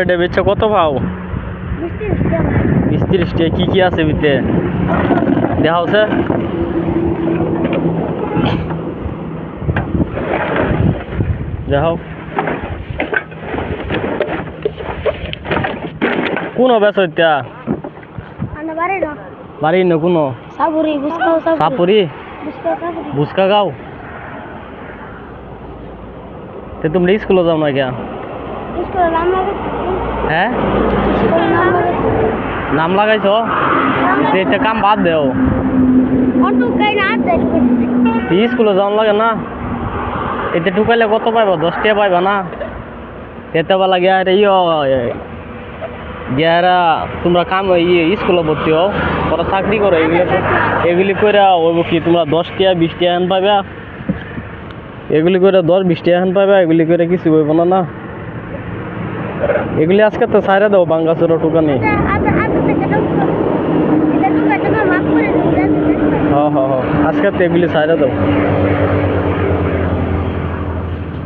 এটা বেচছে কত পাও? 20-30 টাকা। কি কি আছে ভিতরে দেখা হচ্ছে? যাও কোন বেচো এতিয়া? বাড়ি ন কোন? সাপুরি বুসকা গাঁও। তে তুমি স্কুলে যাও না क्या? হ্যাঁ নাম লাগাইছো? এটা কাম বাদ দেও। স্কুলে যাওয়ান লাগে না? এতে ঢুকাইলে কত পাইবা? 10 টাকা পাইবা না? এতে বেলা গিয়া গিয়ারা তোমরা কাম স্কুলে ভর্তি হও, ওরা চাকরি করো, এগুলি করে হইব কি তোমরা 10 টাকা 20 টাকা এখন পাইবা। এগুলি করে 10-20 টাকা এখন পাইবা, এগুলি করে কিছু হইব না। না এগুলি আজকে তো ছাইরা দাও বাঙ্গাসুর টুকানি। হ হ হ আজকে তো এগুলি ছাইরা দাও।